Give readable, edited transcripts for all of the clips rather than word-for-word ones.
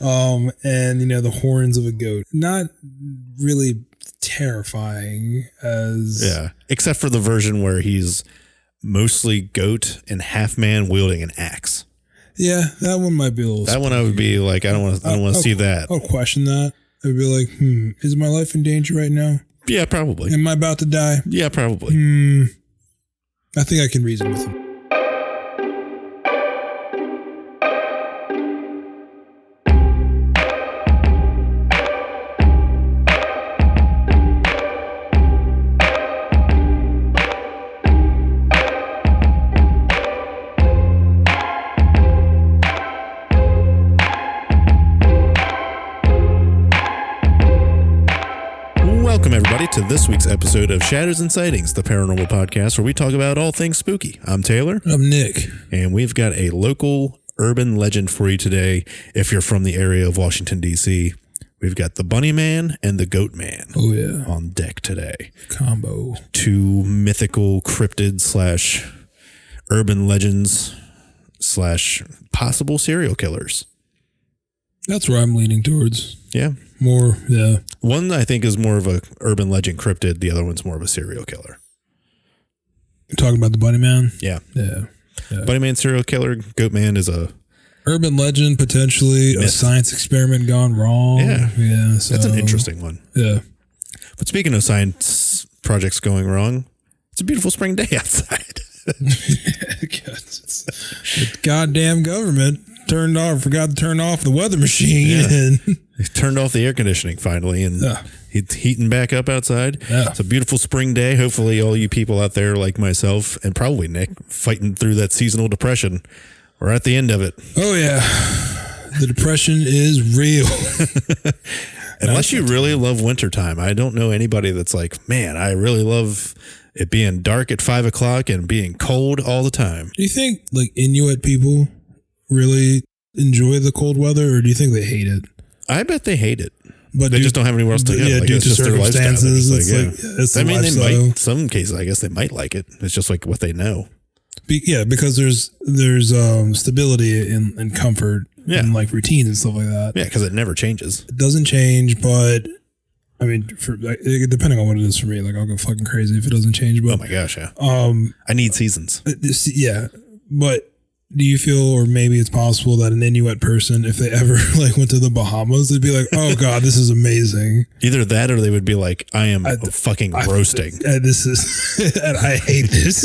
And the horns of a goat. Not really terrifying as except for the version where he's mostly goat and half man wielding an axe. Yeah, that one might be a little. That spooky. One I would be like, I don't want to see that. I'll question that. I'd be like, is my life in danger right now? Yeah, probably. Am I about to die? Yeah, probably. I think I can reason with him. Welcome, everybody, to this week's episode of Shadows and Sightings, the paranormal podcast where we talk about all things spooky. I'm Taylor. I'm Nick. And we've got a local urban legend for you today. If you're from the area of Washington, D.C., we've got the Bunnyman and the Goatman on deck today. Combo. Two mythical cryptid / urban legends / possible serial killers. That's where I'm leaning towards. Yeah. More, yeah. One I think is more of a urban legend cryptid. The other one's more of a serial killer. You're talking about the Bunnyman? Yeah. Yeah. Bunnyman serial killer. Goatman is a urban legend, potentially myth. A science experiment gone wrong. Yeah. So, that's an interesting one. Yeah. But speaking of science projects going wrong, it's a beautiful spring day outside. The goddamn government forgot to turn off the weather machine. And they turned off the air conditioning finally, and it's heating back up outside. Yeah. It's a beautiful spring day. Hopefully all you people out there like myself, and probably Nick, fighting through that seasonal depression, we're at the end of it. Oh yeah. The depression is real. Unless you really love wintertime. I don't know anybody that's like, man, I really love it being dark at 5 o'clock and being cold all the time. Do you think like Inuit people really enjoy the cold weather, or do you think they hate it? I bet they hate it. But they just don't have anywhere else to go. Yeah, like, due it's to just circumstances. Their lifestyle. It's I mean, lifestyle. They might, some cases, I guess they might like it. It's just like what they know. Because there's stability and comfort and like routines and stuff like that. Yeah, because it never changes. It doesn't change, but I mean, depending on what it is for me, like I'll go fucking crazy if it doesn't change. But oh my gosh, yeah. I need seasons. Yeah, but do you feel, or maybe it's possible that an Inuit person, if they ever like went to the Bahamas, they'd be like, "Oh God, this is amazing." Either that, or they would be like, "I am fucking roasting." This is, and I hate this.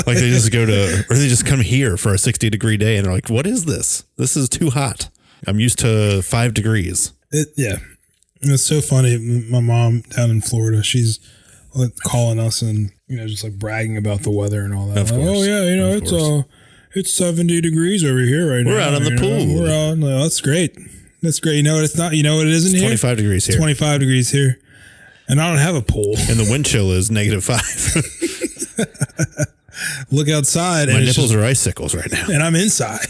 Like they just or they just come here for a 60-degree day, and they're like, "What is this? This is too hot. I'm used to 5 degrees." It's so funny. My mom down in Florida, she's calling us and just like bragging about the weather and all that. Of course. Oh yeah, it's 70 degrees over here right now. We're out on the pool. We're out. No, that's great. That's great. You know what it's not? You know what it isn't here? 25 degrees here. 25 degrees here. And I don't have a pool. And the wind chill is -5. Look outside. My nipples are icicles right now. And I'm inside.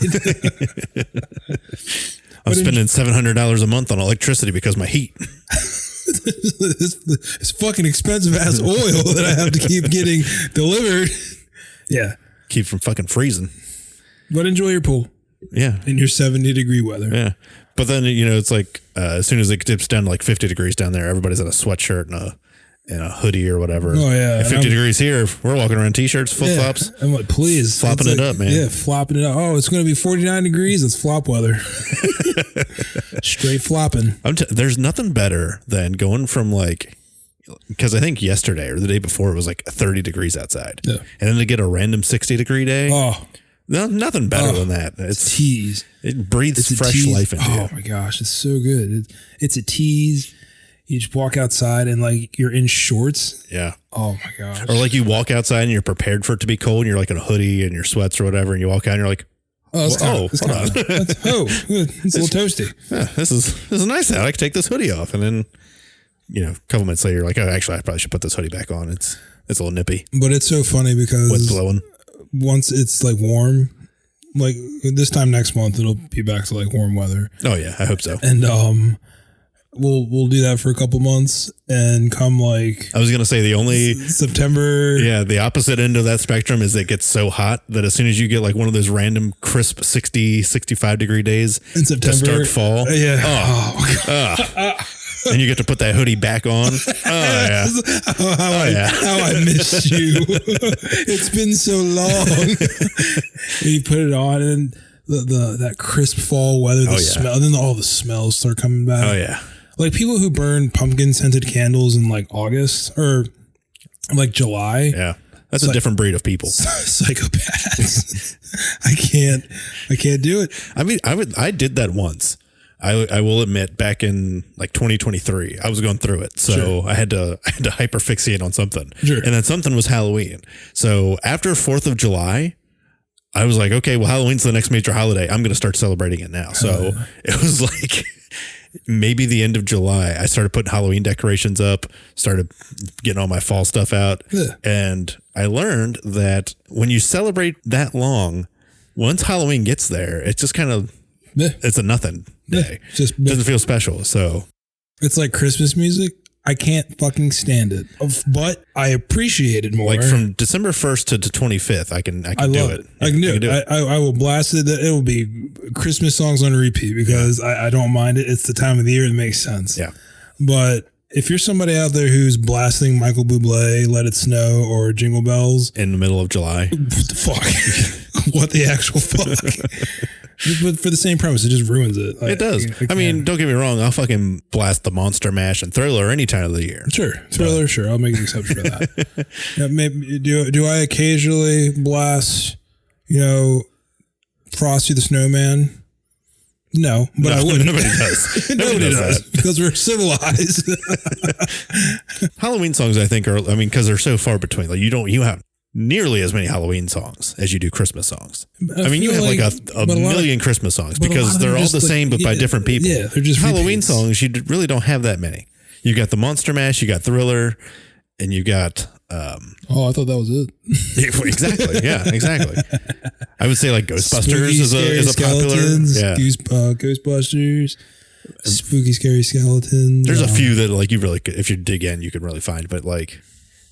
I'm spending $700 a month on electricity because of my heat. It's fucking expensive ass oil that I have to keep getting delivered. Yeah. Keep from fucking freezing. But enjoy your pool. Yeah. In your 70-degree weather. Yeah. But then, it's like as soon as it dips down to like 50 degrees down there, everybody's in a sweatshirt and a hoodie or whatever. Oh, yeah. At 50 degrees here, we're walking around T-shirts, flip-flops. I'm like, please. Flopping it up, man. Yeah, flopping it up. Oh, it's going to be 49 degrees. It's flop weather. Straight flopping. There's nothing better than going from because I think yesterday or the day before it was like 30 degrees outside. Yeah. And then to get a random 60-degree day. Oh. No, nothing better than that. It's tease. It breathes fresh life into you. Oh my gosh, it's so good. It's a tease. You just walk outside and like you're in shorts. Yeah. Oh my gosh. Or like you walk outside and you're prepared for it to be cold and you're like in a hoodie and your sweats or whatever, and you walk out and you're like, it's a little toasty. Yeah, this is nice out. I can take this hoodie off, and then a couple minutes later, you're like, oh, actually, I probably should put this hoodie back on. It's a little nippy. But it's so funny because wind's blowing. Once it's like warm, like this time next month, it'll be back to like warm weather. Oh yeah, I hope so. And we'll do that for a couple months, and come like I was gonna say the only September. Yeah, the opposite end of that spectrum is it gets so hot that as soon as you get like one of those random crisp 60, 65 degree days in September, to start fall. And you get to put that hoodie back on. How I miss you. It's been so long. And you put it on, and that crisp fall weather, the smell, and then all the smells start coming back. Oh yeah. Like people who burn pumpkin scented candles in like August or like July. Yeah. That's a different breed of people. Psychopaths. I can't do it. I mean, I did that once. I will admit, back in like 2023, I was going through it. So I had to hyperfixate on something. Sure. And then something was Halloween. So after 4th of July, I was like, okay, well, Halloween's the next major holiday. I'm going to start celebrating it now. So it was like maybe the end of July, I started putting Halloween decorations up, started getting all my fall stuff out. And I learned that when you celebrate that long, once Halloween gets there, it's just kind of, it's a nothing day. Just doesn't feel special. So it's like Christmas music. I can't fucking stand it, but I appreciate it more. Like from December 1st to 25th, I can do it. I can do it. I will blast it. It will be Christmas songs on repeat because I don't mind it. It's the time of the year. It makes sense. Yeah. But if you're somebody out there who's blasting Michael Bublé, Let It Snow, or Jingle Bells in the middle of July, what the fuck? What the actual fuck? But for the same premise, it just ruins it. It does. I mean, don't get me wrong. I'll fucking blast the Monster Mash and Thriller any time of the year. Sure. Thriller, sure. I'll make an exception for that. Maybe do I occasionally blast, Frosty the Snowman? No, but I wouldn't. Nobody does. Nobody does because we're civilized. Halloween songs, I think, because they're so far between. Like you have nearly as many Halloween songs as you do Christmas songs. I mean, you have like a million Christmas songs because they're all the same, but by different people. Yeah, they're just Halloween repeats. songs. You really don't have that many. You got the Monster Mash, you got Thriller, and you got. I thought that was it. Exactly. Yeah, exactly. I would say like Ghostbusters is a popular. Yeah. Ghostbusters. Spooky, scary skeletons. There's a few that like you really could, if you dig in, you can really find, but like.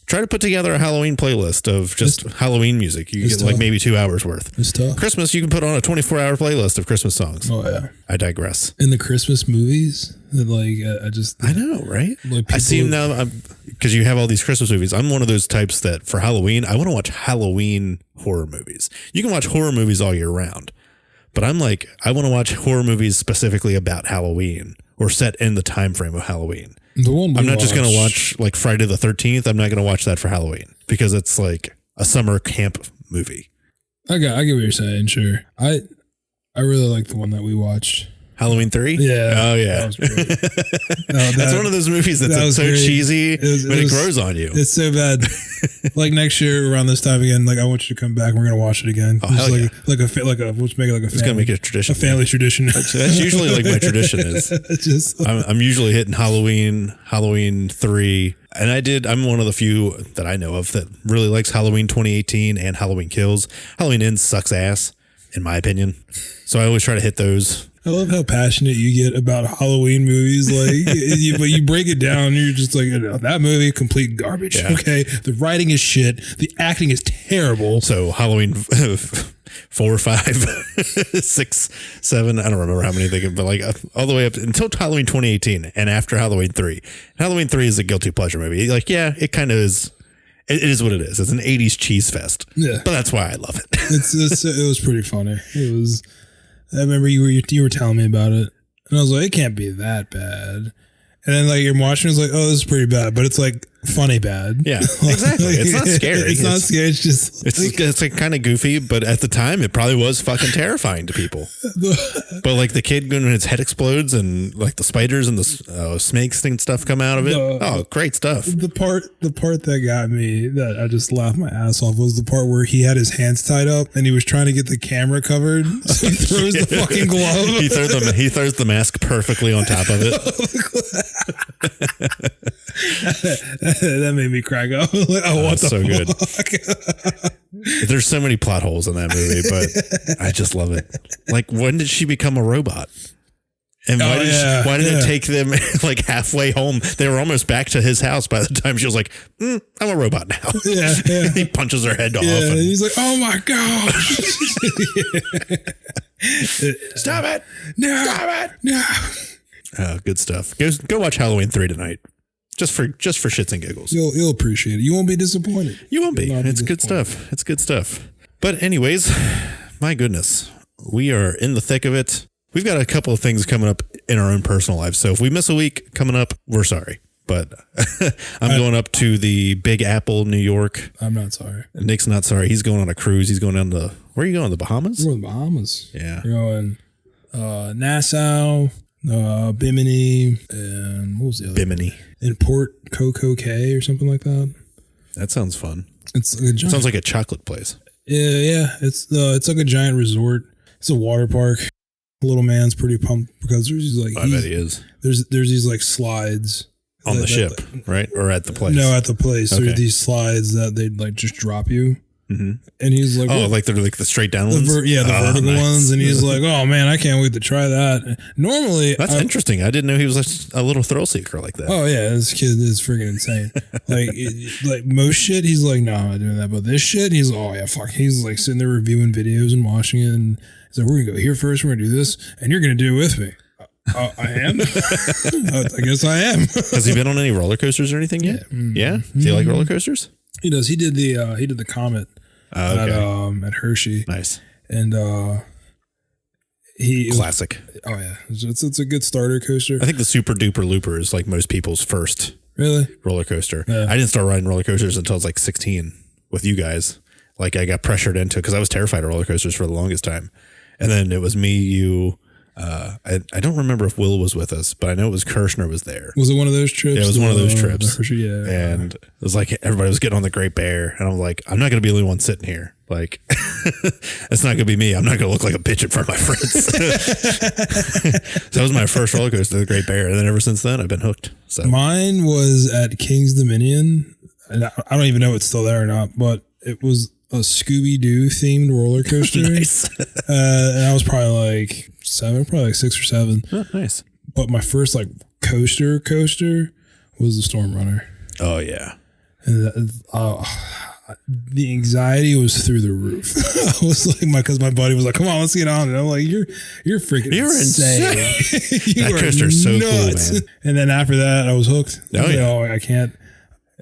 Try to put together a Halloween playlist of just Halloween music. You get like maybe 2 hours worth. It's tough. Christmas, you can put on a 24-hour playlist of Christmas songs. Oh, yeah. I digress. In the Christmas movies, I know, right? Like I see now, because you have all these Christmas movies. I'm one of those types that for Halloween, I want to watch Halloween horror movies. You can watch horror movies all year round. But I'm like, I want to watch horror movies specifically about Halloween or set in the time frame of Halloween. I'm not just going to watch like Friday the 13th. I'm not going to watch that for Halloween because it's like a summer camp movie. I get what you're saying. Sure. I really like the one that we watched. Halloween 3? Yeah. Oh, yeah. That's one of those movies that's so great. Cheesy, but it grows on you. It's so bad. Like next year around this time again, like I want you to come back. We're going to watch it again. Oh, hell yeah. Let's make it like a family. It's going to make it a tradition. A family tradition. That's usually like my tradition is. I'm usually hitting Halloween 3. And I'm one of the few that I know of that really likes Halloween 2018 and Halloween Kills. Halloween Ends sucks ass, in my opinion. So I always try to hit those. I love how passionate you get about Halloween movies. Like, but you break it down, and you're just like, that movie, complete garbage. Yeah. Okay, the writing is shit. The acting is terrible. So Halloween 4, 5, 6, 7. I don't remember how many they get, but like all the way up until Halloween 2018, and after Halloween 3. Halloween 3 is a guilty pleasure movie. Like, yeah, it kind of is. It is what it is. It's an 80s cheese fest. Yeah, but that's why I love it. It was pretty funny. It was. I remember you were telling me about it, and I was like, it can't be that bad. And then like you're watching, it's like, oh, this is pretty bad, but it's like funny bad. Yeah, exactly. It's not scary. It's not scary. It's just it's like kind of goofy, but at the time, it probably was fucking terrifying to people. But like the kid when his head explodes and like the spiders and the snakes and stuff come out of it. Great stuff. The part that got me that I just laughed my ass off was the part where he had his hands tied up and he was trying to get the camera covered, so he throws the fucking glove. He throws the mask perfectly on top of it. That made me crack up. Like, what the fuck? So good. There's so many plot holes in that movie, but I just love it. Like, when did she become a robot? And why did it take them like halfway home? They were almost back to his house by the time she was like, I'm a robot now. Yeah. He punches her head off. Yeah, and he's like, oh my gosh. Stop it. No. Stop it. No. Good stuff. Go watch Halloween 3 tonight. Just for shits and giggles. You'll appreciate it. You won't be disappointed. You won't be. It's good stuff. It's good stuff. But anyways, my goodness, we are in the thick of it. We've got a couple of things coming up in our own personal lives. So if we miss a week coming up, we're sorry. But I'm going up to the Big Apple, New York. I'm not sorry. Nick's not sorry. He's going on a cruise. He's going down to, where are you going? The Bahamas? We're in the Bahamas. Yeah. We're going Nassau, Bimini, and what was the other? Bimini. In Port Coco Cay or something like that. That sounds fun. It's like a giant, sounds like a chocolate place. Yeah. It's like a giant resort. It's a water park. Little man's pretty pumped because there's these like I bet he is. There's these like slides on the ship, right? Or at the place? No, at the place. Okay. There's these slides that they'd like just drop you. Mm-hmm. And he's like, like they're like the straight down ones? The vertical ones. And he's like, oh man, I can't wait to try that. Normally, that's interesting. I didn't know he was a little thrill seeker like that. Oh yeah, this kid is freaking insane. like most shit, he's like, no, I'm not doing that. But this shit, he's like, oh yeah, fuck. He's like sitting there reviewing videos and watching it, and he's like, we're gonna go here first. We're gonna do this, and you're gonna do it with me. I am. I guess I am. Has he been on any roller coasters or anything yet? Yeah. Does he like roller coasters? He does. He did the Comet. At Hershey. Nice. And classic. Oh yeah, it's a good starter coaster. I think the Super Duper Looper is like most people's first roller coaster. Yeah. I didn't start riding roller coasters until I was like 16 with you guys. Like I got pressured into it because I was terrified of roller coasters for the longest time. And then it was me, you. I don't remember if Will was with us, but I know it was Kirshner was there. Was it one of those trips? Yeah, it was one of those trips. Yeah. And it was like everybody was getting on the Great Bear. And I'm like, I'm not going to be the only one sitting here. Like, it's not going to be me. I'm not going to look like a bitch in front of my friends. So that was my first roller coaster, the Great Bear. And then ever since then, I've been hooked. So mine was at King's Dominion. And I don't even know if it's still there or not, but it was a Scooby-Doo themed roller coaster. Nice. And I was probably like 6 or 7. Oh, nice. But my first like coaster was the Storm Runner. Oh yeah. And the anxiety was through the roof. I was like, because my buddy was like, "Come on, let's get on it." I'm like, "You're insane. That coaster's so nuts. Cool, man." And then after that, I was hooked. I can't.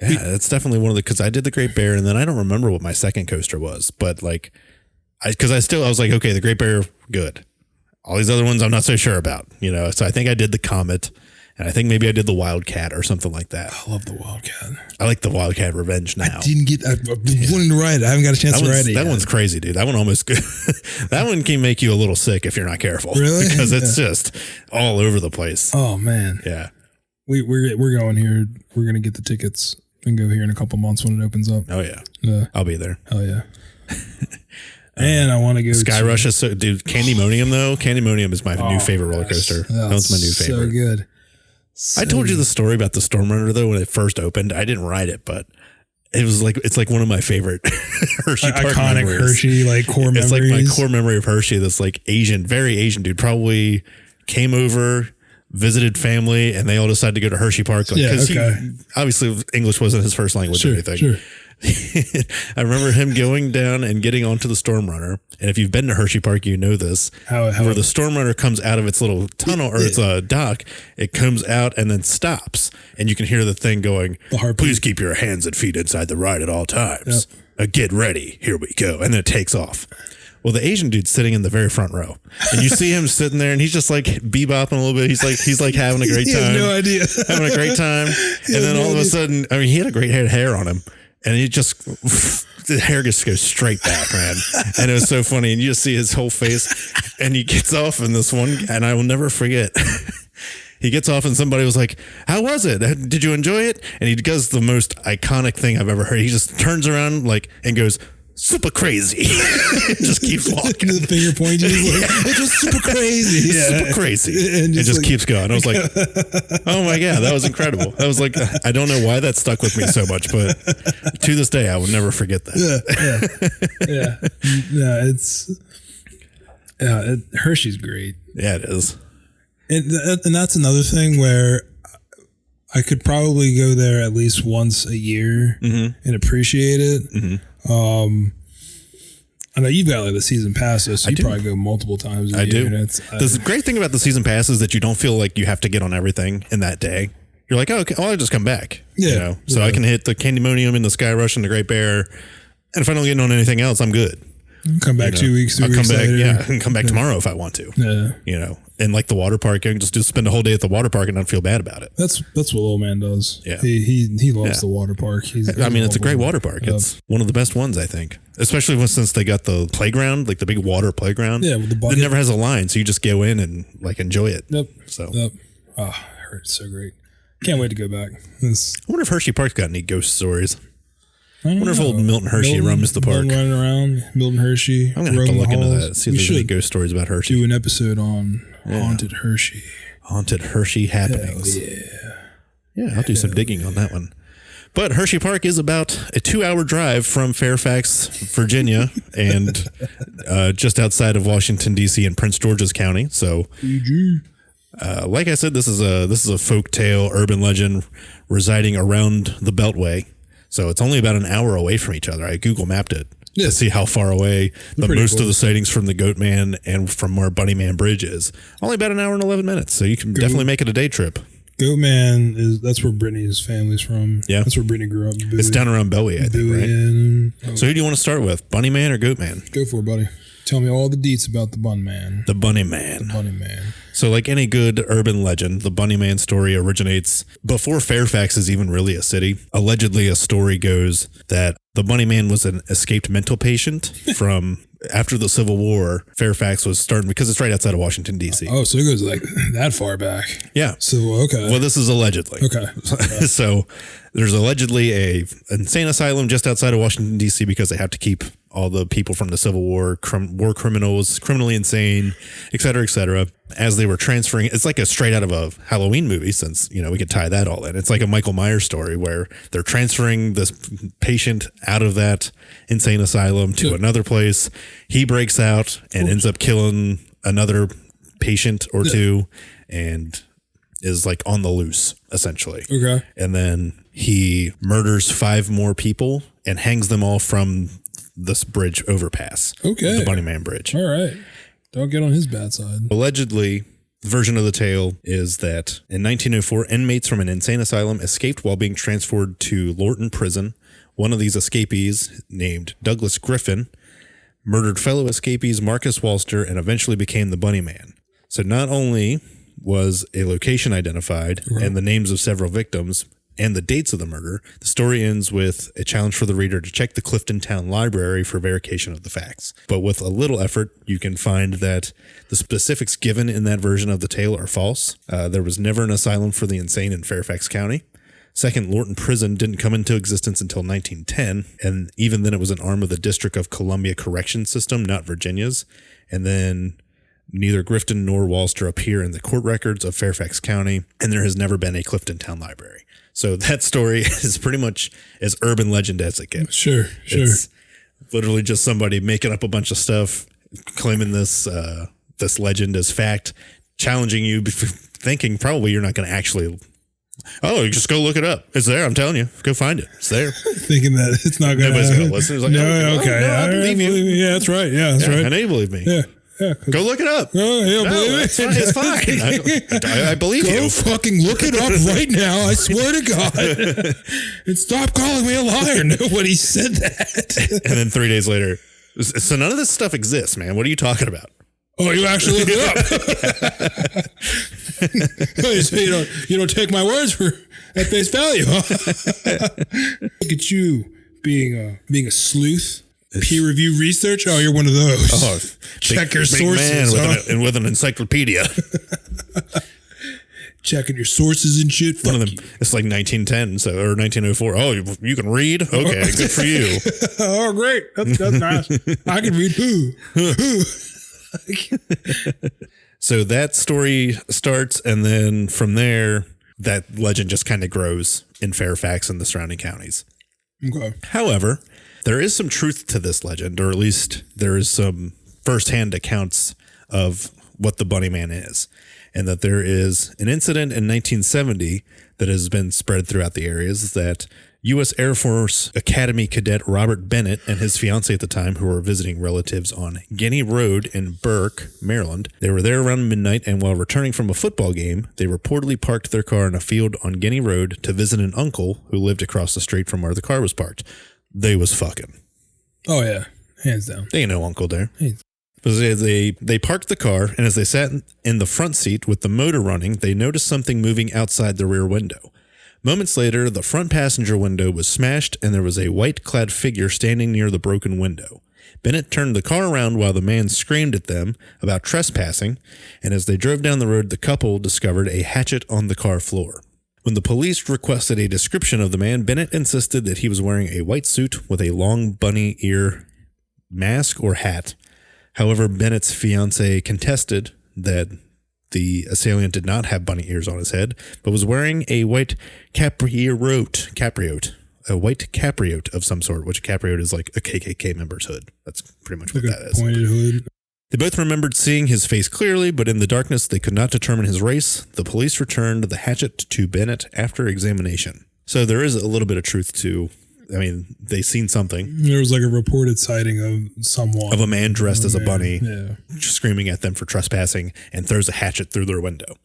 Yeah, that's definitely one of the, because I did the Great Bear, and then I don't remember what my second coaster was, but like, I was like, okay, the Great Bear, good. All these other ones, I'm not so sure about, So I think I did the Comet, and I think maybe I did the Wildcat or something like that. I love the Wildcat. I like the Wildcat Revenge now. I've been wanting to ride it. I haven't got a chance to ride it yet. That one's crazy, dude. That one almost, that one can make you a little sick if you're not careful. Really? Because it's just all over the place. Oh man. Yeah. We're going here. We're going to get the tickets and go here in a couple months when it opens up. Oh yeah. I'll be there. Hell yeah. And I want to go Sky Rush is so, dude. Candymonium though. Candymonium is my new favorite roller coaster. That's my new favorite. So good. I told you the story about the Storm Runner though when it first opened. I didn't ride it, but it was like, it's like one of my favorite Hershey Park iconic memories. Hershey like core memories. It's like my core memory of Hershey. That's like Asian, very Asian dude. Probably came over, visited family, and they all decided to go to Hershey Park. Because obviously English wasn't his first language or anything. Sure. I remember him going down and getting onto the Storm Runner. And if you've been to Hershey Park, you know this. Where the Storm Runner comes out of its little tunnel or its dock, it comes out and then stops. And you can hear the thing going, "Please keep your hands and feet inside the ride at all times. Get ready. Here we go." And then it takes off. Well, the Asian dude's sitting in the very front row, and you see him sitting there, and he's just like bebopping a little bit. He's like having a great time. He has no idea. Having a great time. And then all of a sudden, I mean, he had a great head of hair on him, and he just, the hair just goes straight back, man. And it was so funny. And you just see his whole face, and he gets off in this one, and I will never forget. He gets off and somebody was like, "How was it? Did you enjoy it?" And he does the most iconic thing I've ever heard. He just turns around and goes, "Super crazy." Just keeps walking. The finger pointing. It's just super crazy. Super crazy. And just keeps going. I was like, oh my God, that was incredible. I was like, I don't know why that stuck with me so much, but to this day, I will never forget that. Yeah. Hershey's great. Yeah, it is. And that's another thing where I could probably go there at least once a year and appreciate it. I know you've got like the season pass, so you probably go multiple times a year. The great thing about the season pass is that you don't feel like you have to get on everything in that day. You're like, oh, okay, I'll just come back. Yeah. You know? So I can hit the Candymonium and the Sky Rush and the Great Bear. And if I don't get on anything else, I'm good. Come back 2 weeks, 3 weeks later. Yeah, I can come back tomorrow if I want to. Yeah. You know, and like the water park, I can just spend a whole day at the water park and not feel bad about it. That's what Old Man does. Yeah. He loves the water park. It's a great water park. It's one of the best ones, I think. Especially since they got the playground, like the big water playground. Yeah, with the bucket. It never has a line, so you just go in and like enjoy it. Yep. Oh, I heard it's so great. Can't wait to go back. I wonder if Hershey Park's got any ghost stories. I wonder if old Milton Hershey roams the park. Running around, Milton Hershey. I'm going to have to look into that, see if there's any ghost stories about Hershey. Do an episode on Haunted Hershey. Haunted Hershey happenings. Yeah, I'll do some digging on that one. But Hershey Park is about a 2-hour drive from Fairfax, Virginia, and just outside of Washington, D.C. in Prince George's County. So, like I said, this is a folk tale, urban legend residing around the Beltway. So it's only about an hour away from each other. I Google mapped it to see how far away most of the sightings from the Goatman and from where Bunnyman Bridge is. Only about an hour and 11 minutes. So you can definitely make it a day trip. Goatman that's where Brittany's family's from. Yeah. That's where Brittany grew up. It's down around Bowie, I think, right? So who do you want to start with? Bunnyman or Goatman? Go for it, buddy. Tell me all the deets about the Bunnyman. The Bunnyman. So like any good urban legend, the Bunnyman story originates before Fairfax is even really a city. Allegedly, a story goes that the Bunnyman was an escaped mental patient from after the Civil War. Fairfax was starting because it's right outside of Washington, D.C. Oh, so it goes like that far back. Yeah. So, okay. Well, this is allegedly. Okay. So there's allegedly a insane asylum just outside of Washington, D.C. because they have to keep all the people from the Civil War, war criminals, criminally insane, et cetera, as they were transferring. It's like a straight out of a Halloween movie, since, we could tie that all in. It's like a Michael Myers story where they're transferring this patient out of that insane asylum to another place. He breaks out and ends up killing another patient or two and is like on the loose, essentially. Okay. And then he murders 5 more people and hangs them all from this bridge overpass. Okay. The Bunnyman Bridge. All right. Don't get on his bad side. Allegedly, the version of the tale is that in 1904, inmates from an insane asylum escaped while being transferred to Lorton Prison. One of these escapees, named Douglas Griffin, murdered fellow escapees Marcus Walster and eventually became the Bunnyman. So not only was a location identified and the names of several victims and the dates of the murder, the story ends with a challenge for the reader to check the Clifton Town Library for verification of the facts. But with a little effort, you can find that the specifics given in that version of the tale are false. There was never an asylum for the insane in Fairfax County. Second, Lorton Prison didn't come into existence until 1910, and even then it was an arm of the District of Columbia Correction System, not Virginia's. And then neither Griffin nor Walster appear in the court records of Fairfax County, and there has never been a Clifton Town Library. So that story is pretty much as urban legend as it gets. Sure. It's literally just somebody making up a bunch of stuff, claiming this legend as fact, challenging you, thinking probably you're not going to actually. Oh, you just go look it up. It's there. I'm telling you. Go find it. It's there. Thinking that it's not going to happen. Nobody's going to listen. It's like, I believe you. Yeah, that's right. Yeah, that's right. I know you believe me. Yeah. Go look it up. Oh, yeah, believe it. It's fine. I believe you. Go fucking look it up right now. I swear to God. And stop calling me a liar. Nobody said that. And then 3 days later, so none of this stuff exists, man. What are you talking about? Oh, you actually looked it up. So you don't take my words at face value, huh? Look at you being a sleuth. Peer review research? Oh, you're one of those. Oh, check your sources. Man with an encyclopedia. Checking your sources and shit. One of them. It's like 1910 or 1904. Oh, you can read? Okay, good for you. Oh, great. That's nice. I can read. So that story starts, and then from there, that legend just kind of grows in Fairfax and the surrounding counties. Okay. However, there is some truth to this legend, or at least there is some firsthand accounts of what the Bunnyman is. and that there is an incident in 1970 that has been spread throughout the areas that U.S. Air Force Academy cadet Robert Bennett and his fiancée at the time, who were visiting relatives on Guinea Road in Burke, Maryland. They were there around midnight, and while returning from a football game, they reportedly parked their car in a field on Guinea Road to visit an uncle who lived across the street from where the car was parked. They was fucking. Oh, yeah. Hands down. They ain't no uncle there. They parked the car, and as they sat in the front seat with the motor running, they noticed something moving outside the rear window. Moments later, the front passenger window was smashed, and there was a white-clad figure standing near the broken window. Bennett turned the car around while the man screamed at them about trespassing, and as they drove down the road, the couple discovered a hatchet on the car floor. When the police requested a description of the man, Bennett insisted that he was wearing a white suit with a long bunny ear mask or hat. However, Bennett's fiancée contested that the assailant did not have bunny ears on his head, but was wearing a white capriote of some sort, which a capriote is like a KKK member's hood. That's pretty much what that is. Pointed hood. They both remembered seeing his face clearly, but in the darkness, they could not determine his race. The police returned the hatchet to Bennett after examination. So there is a little bit of truth to, I mean, they seen something. There was like a reported sighting of someone. Of a man dressed as a bunny, screaming at them for trespassing, and throws a hatchet through their window.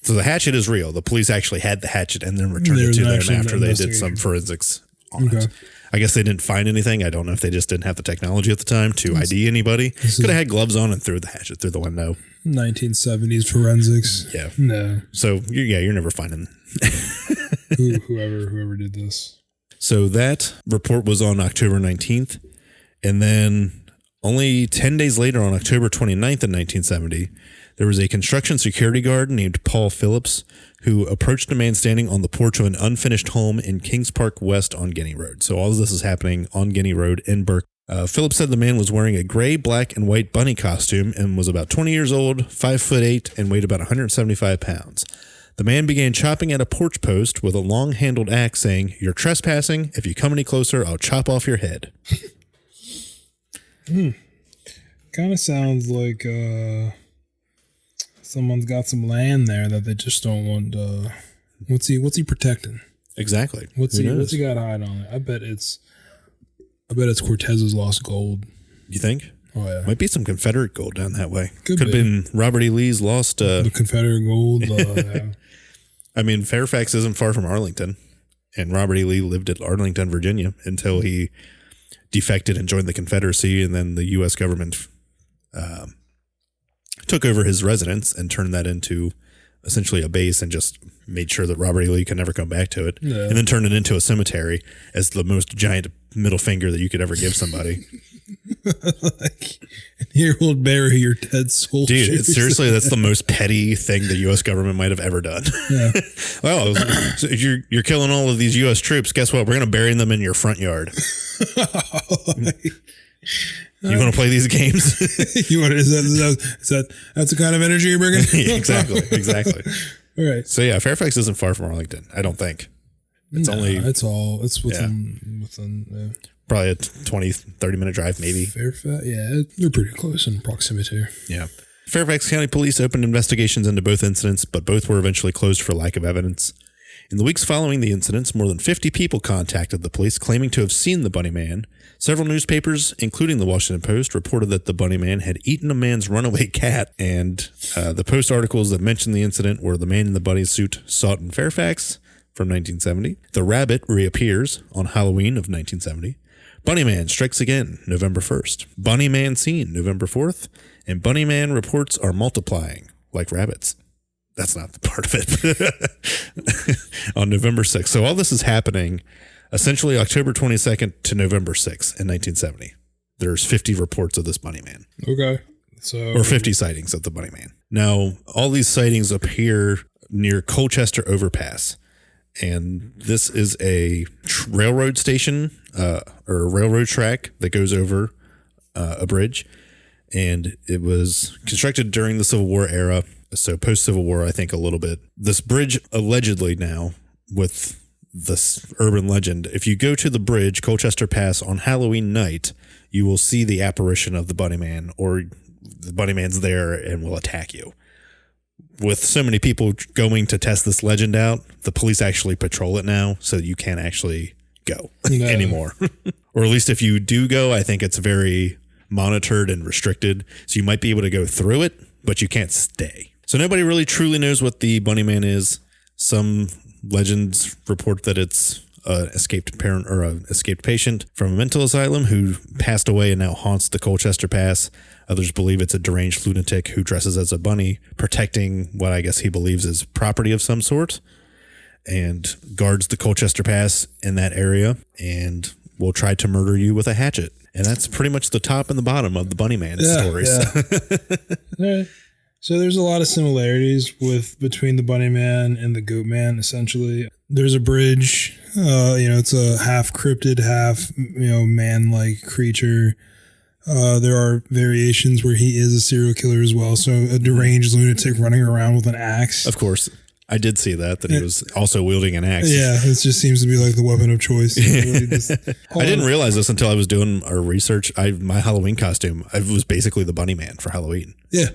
So the hatchet is real. The police actually had the hatchet and then returned it to them after they did some forensics on it. I guess they didn't find anything. I don't know if they just didn't have the technology at the time to ID anybody. Could have had gloves on and threw the hatchet through the window. 1970s forensics. Yeah. No. So, you're never finding whoever did this. So that report was on October 19th. And then only 10 days later, on October 29th in 1970, there was a construction security guard named Paul Phillips who approached a man standing on the porch of an unfinished home in Kings Park West on Guinea Road. So all of this is happening on Guinea Road in Burke. Phillips said the man was wearing a gray, black, and white bunny costume and was about 20 years old, 5'8", and weighed about 175 pounds. The man began chopping at a porch post with a long-handled axe, saying, "You're trespassing. If you come any closer, I'll chop off your head." Kind of sounds like someone's got some land there that they just don't want. What's he protecting? Exactly. What's he got hide on it? I bet it's Cortez's lost gold. You think? Oh yeah, might be some Confederate gold down that way. Could have been Robert E. Lee's lost. The Confederate gold. Yeah. I mean, Fairfax isn't far from Arlington, and Robert E. Lee lived at Arlington, Virginia, until he defected and joined the Confederacy, and then the U.S. government took over his residence and turned that into essentially a base and just made sure that Robert E. Lee could never come back to it, and then turned it into a cemetery as the most giant middle finger that you could ever give somebody. Like, here we'll bury your dead soldiers. Dude, seriously, that's the most petty thing the U.S. government might have ever done. Yeah. Well, so you're killing all of these U.S. troops. Guess what? We're going to bury them in your front yard. You want to play these games? That's the kind of energy you're bringing? Yeah, exactly. All right. So yeah, Fairfax isn't far from Arlington. I don't think. It's within probably a 20-30 minute drive, maybe. Fairfax, yeah, they're pretty close in proximity. Yeah. Fairfax County Police opened investigations into both incidents, but both were eventually closed for lack of evidence. In the weeks following the incidents, more than 50 people contacted the police claiming to have seen the Bunnyman. Several newspapers, including the Washington Post, reported that the Bunnyman had eaten a man's runaway cat, and the Post articles that mentioned the incident were The Man in the Bunny Suit Sought in Fairfax from 1970, The Rabbit Reappears on Halloween of 1970, Bunnyman Strikes Again, November 1st, Bunnyman Seen, November 4th, and Bunnyman Reports Are Multiplying, Like Rabbits. That's not the part of it. On November 6th. So all this is happening essentially October 22nd to November 6th in 1970. There's 50 reports of this Bunnyman. Okay. Or 50 sightings of the Bunnyman. Now, all these sightings appear near Colchester Overpass. And this is a railroad station or a railroad track that goes over a bridge. And it was constructed during the Civil War era. So post-Civil War, I think a little bit. This bridge allegedly now, with this urban legend, if you go to the bridge, Colchester Pass, on Halloween night, you will see the apparition of the Bunnyman, or the Bunnyman's there and will attack you. with so many people going to test this legend out, the police actually patrol it now, so you can't actually go anymore. Or at least if you do go, I think it's very monitored and restricted. So you might be able to go through it, but you can't stay. So nobody really truly knows what the Bunnyman is. Some legends report that it's an escaped parent or an escaped patient from a mental asylum who passed away and now haunts the Colchester Pass. Others believe it's a deranged lunatic who dresses as a bunny, protecting what I guess he believes is property of some sort, and guards the Colchester Pass in that area and will try to murder you with a hatchet. And that's pretty much the top and the bottom of the Bunnyman stories. Yeah. All right. So there's a lot of similarities between the Bunnyman and the Goatman, essentially. There's a bridge, it's a half cryptid, half, man-like creature. There are variations where he is a serial killer as well. So a deranged lunatic running around with an axe. Of course. I did see that he was also wielding an axe. Yeah, it just seems to be like the weapon of choice. I didn't realize this until I was doing our research. My Halloween costume, I was basically the Bunnyman for Halloween. Yeah,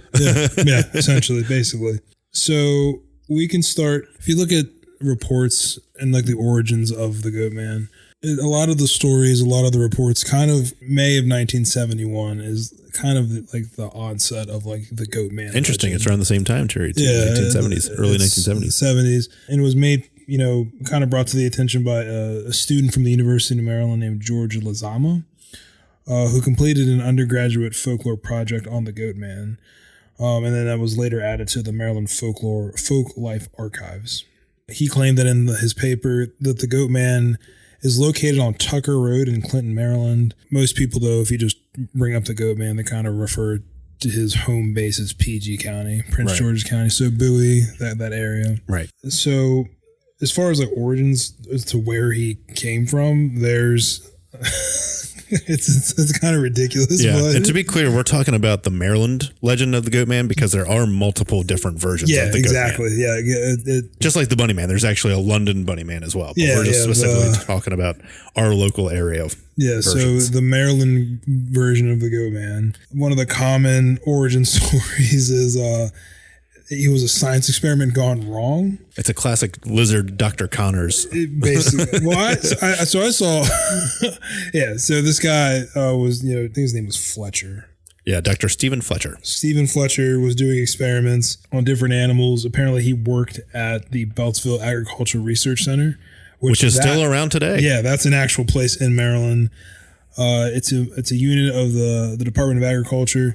essentially, basically. So we can start, if you look at reports and like the origins of the Goatman, a lot of the stories, a lot of the reports, kind of May of 1971 is kind of like the onset of like the Goatman. Interesting. Legend. It's around the same time, Terry. Yeah, 1970s, early 1970s. 70s. And it was made, kind of brought to the attention by a student from the University of Maryland named George Lazama, who completed an undergraduate folklore project on the Goatman. And then that was later added to the Maryland Folk Life Archives. He claimed that in his paper that the Goatman is located on Tucker Road in Clinton, Maryland. Most people, though, if you just bring up the Goatman, they kind of refer to his home base as PG County, Prince George's County. So Bowie, that area. Right. So as far as like origins as to where he came from, there's... it's kind of ridiculous. Yeah, and to be clear, we're talking about the Maryland legend of the Goatman because there are multiple different versions of the exactly. Goatman. Yeah, just like the Bunnyman, there's actually a London Bunnyman as well. But we're just specifically talking about our local area of versions. So the Maryland version of the Goatman, one of the common origin stories is he was a science experiment gone wrong. It's a classic lizard Dr. Connors. Basically. Well, I saw, so this guy was, I think his name was Fletcher. Yeah, Dr. Stephen Fletcher. Stephen Fletcher was doing experiments on different animals. Apparently he worked at the Beltsville Agricultural Research Center. Which is still around today. Yeah, that's an actual place in Maryland. It's a unit of the Department of Agriculture.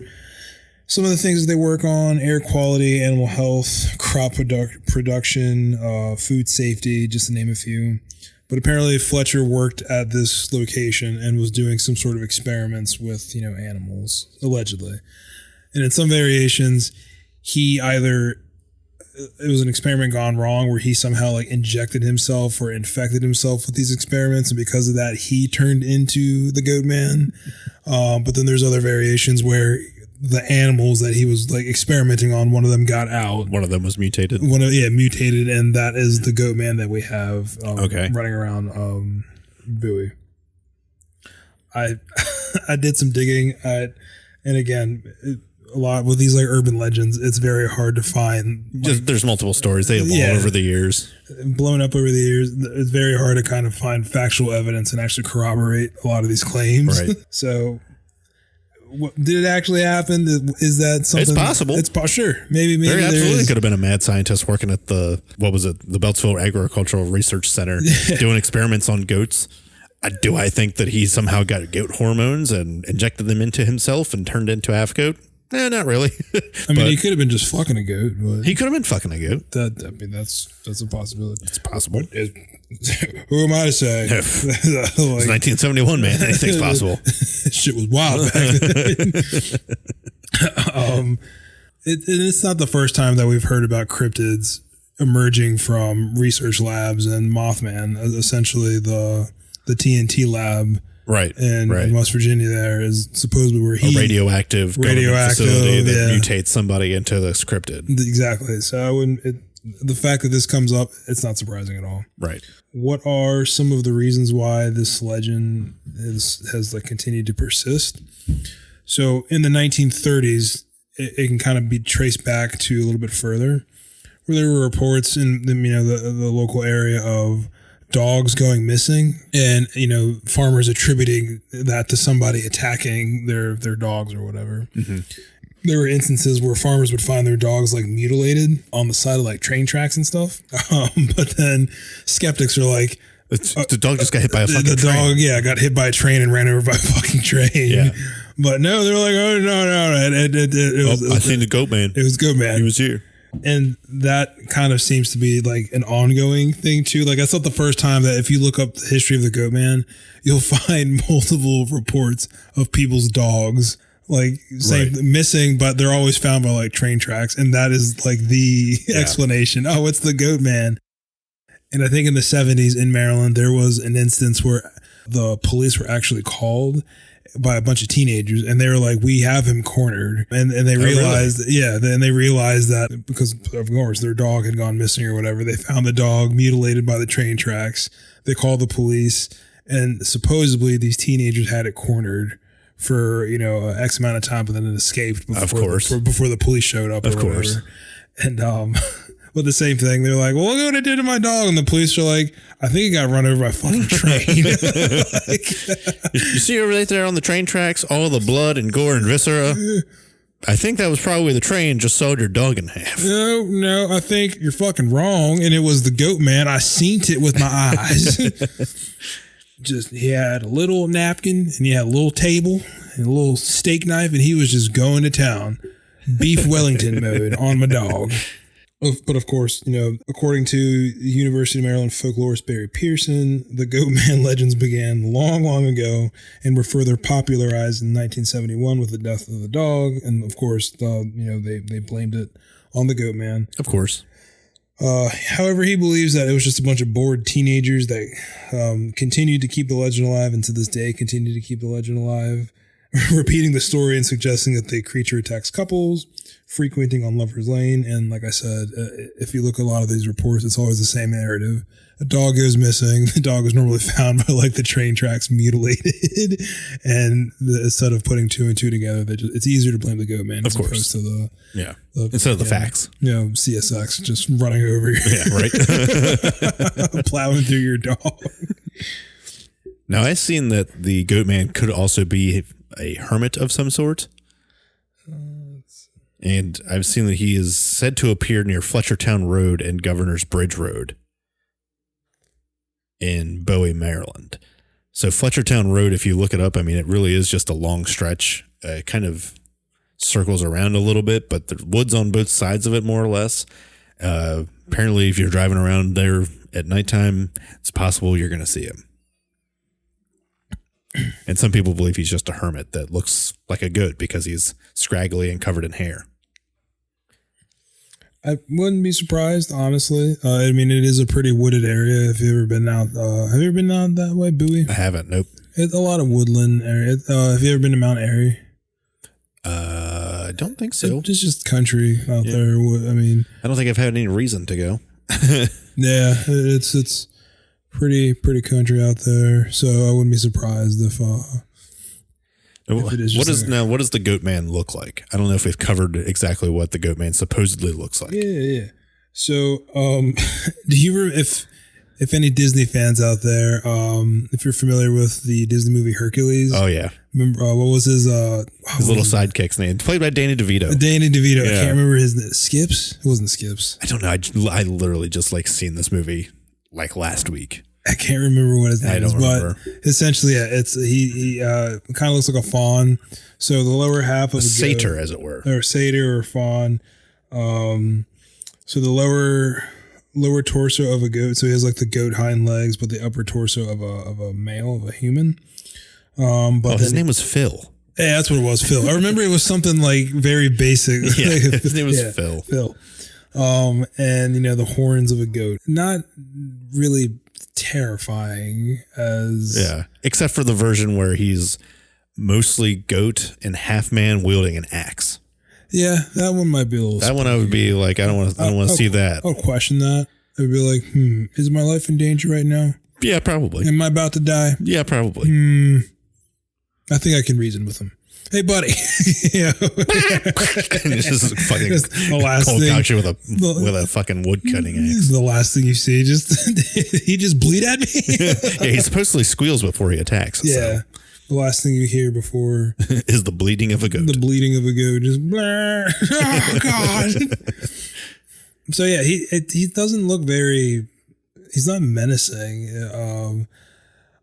Some of the things that they work on: air quality, animal health, crop production, food safety, just to name a few. But apparently Fletcher worked at this location and was doing some sort of experiments with, animals, allegedly. And in some variations, it was an experiment gone wrong where he somehow like injected himself or infected himself with these experiments. And because of that, he turned into the Goatman. But then there's other variations where the animals that he was like experimenting on, one of them got out. One of them was mutated. Mutated, and that is the Goatman that we have running around Bowie. I did some digging, and again, a lot with these like urban legends, it's very hard to find. There's multiple stories. They evolve over the years. Blown up over the years. It's very hard to kind of find factual evidence and actually corroborate a lot of these claims. Right. So... did it actually happen? Is that something? It's possible. It's sure. Maybe there absolutely could have been a mad scientist working at the Beltsville Agricultural Research Center doing experiments on goats. I think that he somehow got goat hormones and injected them into himself and turned into a half goat? Not really. He could have been just fucking a goat. But he could have been fucking a goat. That's a possibility. It's possible. Who am I to say? It's 1971, man. Anything's possible. Shit was wild back then. It's not the first time that we've heard about cryptids emerging from research labs, and Mothman, essentially the TNT lab. Right. In West Virginia, there is supposedly where a radioactive facility that mutates somebody into this cryptid. Exactly. So the fact that this comes up, it's not surprising at all. Right. What are some of the reasons why this legend has like continued to persist? So in the 1930s, it can kind of be traced back to a little bit further. where there were reports in the, the local area of dogs going missing, and farmers attributing that to somebody attacking their dogs or whatever. Mm-hmm. There were instances where farmers would find their dogs like mutilated on the side of like train tracks and stuff. But then skeptics are like, the dog just got hit by a fucking train. The dog, got hit by a train and ran over by a fucking train. Yeah. But no, they're like, oh, no. I seen the Goatman. It was Goatman. He was here. And that kind of seems to be like an ongoing thing too. Like, that's not the first time that if you look up the history of the Goatman, you'll find multiple reports of people's dogs like missing, but they're always found by like train tracks. And that is like the explanation. Oh, it's the Goatman. And I think in the 70s in Maryland, there was an instance where the police were actually called by a bunch of teenagers, and they were like, we have him cornered. And they realized, then they realized that because of course their dog had gone missing or whatever, they found the dog mutilated by the train tracks. They called the police, and supposedly these teenagers had it cornered for, X amount of time, but then it escaped before the police showed up. Of course. And, but the same thing, they're like, well, look what I did to my dog. And the police are like, I think he got run over by a fucking train. You see over right there on the train tracks, all the blood and gore and viscera? I think that was probably the train just sawed your dog in half. No, I think you're fucking wrong. And it was the Goatman. I seen it with my eyes. He had a little napkin, and he had a little table and a little steak knife, and he was just going to town. Beef Wellington mode on my dog. But of course, according to the University of Maryland folklorist Barry Pearson, the Goatman legends began long, long ago and were further popularized in 1971 with the death of the dog. And of course, they blamed it on the Goatman. Of course. However, he believes that it was just a bunch of bored teenagers that continued to keep the legend alive, and to this day continue to keep the legend alive, repeating the story and suggesting that the creature attacks couples, frequenting on Lover's Lane. And like I said, if you look at a lot of these reports, it's always the same narrative. A dog goes missing. The dog is normally found by like the train tracks mutilated. And instead of putting two and two together, it's easier to blame the Goatman as opposed to the instead of the facts. CSX just running over you. Yeah, right. Plowing through your dog. Now, I've seen that the Goatman could also be a hermit of some sort. And I've seen that he is said to appear near Fletchertown Road and Governor's Bridge Road in Bowie, Maryland. So Fletchertown Road, if you look it up, I mean, it really is just a long stretch. It kind of circles around a little bit, but the woods on both sides of it, more or less. Apparently, if you're driving around there at nighttime, it's possible you're going to see him. And some people believe he's just a hermit that looks like a goat because he's scraggly and covered in hair. I wouldn't be surprised, honestly. I mean, it is a pretty wooded area. If you've ever been out, have you ever been out that way, Bowie? I haven't. Nope. It's a lot of woodland area. Have you ever been to Mount Airy? I don't think so. It's just country out there. I mean, I don't think I've had any reason to go. Yeah, it's pretty country out there. So I wouldn't be surprised if it is. What does the Goatman look like? I don't know if we've covered exactly what the Goatman supposedly looks like. Yeah. So, do you if any Disney fans out there, if you're familiar with the Disney movie Hercules? Oh yeah. Remember what was his little sidekick's name? Played by Danny DeVito. Danny DeVito. Yeah. I can't remember his name. Skips? It wasn't Skips. I don't know. I literally just seen this movie like last week. I can't remember what his name is, but essentially, it's he kind of looks like a fawn. So the lower half of a satyr, goat, as it were, or satyr or fawn. So the lower torso of a goat. So he has like the goat hind legs, but the upper torso of a male, of a human. But his name was Phil. Yeah, that's what it was, Phil. I remember it was something like very basic. Yeah, his name was Phil. Phil. And the horns of a goat. Not really terrifying except for the version where he's mostly goat and half man wielding an axe. Yeah, that one might be a little. That spooky. One I would be like, I don't want to see that. I'll question that. I'd be like, is my life in danger right now? Yeah, probably. Am I about to die? Yeah, probably. I think I can reason with him. Hey, buddy. And it's just fucking the last cold thing, cocks you with a fucking wood cutting axe. The last thing you see, he just bleed at me. Yeah, he supposedly squeals before he attacks. Yeah. So. The last thing you hear before is the bleeding of a goat. The bleeding of a goat. Just, oh, God. So, yeah, he doesn't look he's not menacing.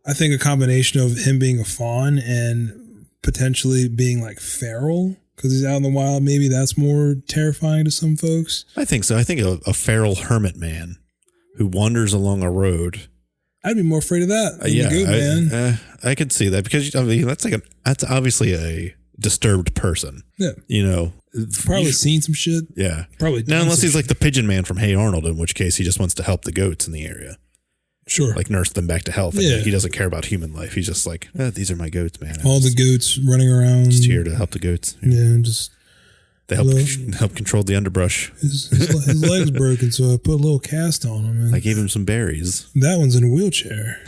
I think a combination of him being a fawn and potentially being like feral because he's out in the wild, maybe that's more terrifying to some folks. I think so. I think a feral hermit man who wanders along a road. I'd be more afraid of that. Yeah, Goatman. I could see that because I mean that's obviously a disturbed person. Yeah, you know, probably seen some shit. Yeah, probably. Now, unless he's like the pigeon man from Hey Arnold, in which case he just wants to help the goats in the area. Sure, like nurse them back to health. And yeah, he doesn't care about human life. He's just like, these are my goats, man. All the goats running around, just here to help the goats. Yeah, just. They help control the underbrush. His leg's broken, so I put a little cast on him. And I gave him some berries. That one's in a wheelchair.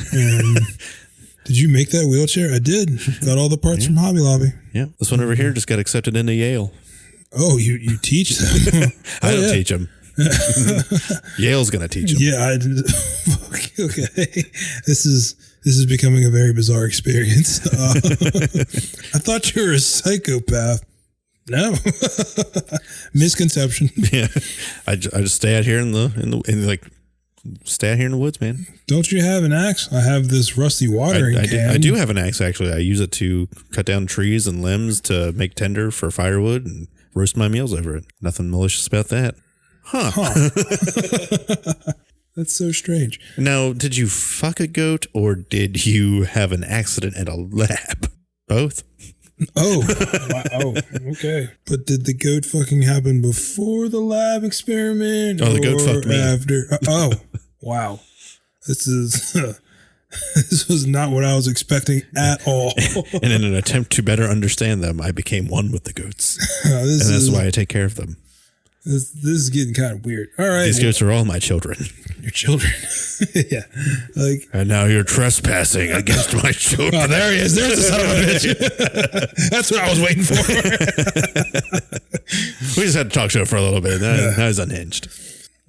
Did you make that wheelchair? I did. Got all the parts from Hobby Lobby. Yeah. This one over here just got accepted into Yale. Oh, you teach them? I don't teach them. Yale's going to teach them. Yeah. Okay. This is becoming a very bizarre experience. I thought you were a psychopath. No. Misconception. Yeah. I just stay out here stay out here in the woods, man. Don't you have an axe? I have this rusty watering can. I do have an axe, actually. I use it to cut down trees and limbs to make tinder for firewood and roast my meals over it. Nothing malicious about that. Huh. That's so strange. Now, did you fuck a goat or did you have an accident at a lab? Both? Oh, okay. But did the goat fucking happen before the lab experiment? Oh, the goat fucked me. After? Wow. This was not what I was expecting at all. And in an attempt to better understand them, I became one with the goats. And that's why I take care of them. This is getting kind of weird. All right. These goats are all my children. Your children. Yeah. And now you're trespassing against my children. Oh, there he is. There's the son of a bitch. That's what I was waiting for. We just had to talk to him for a little bit. Now he's unhinged.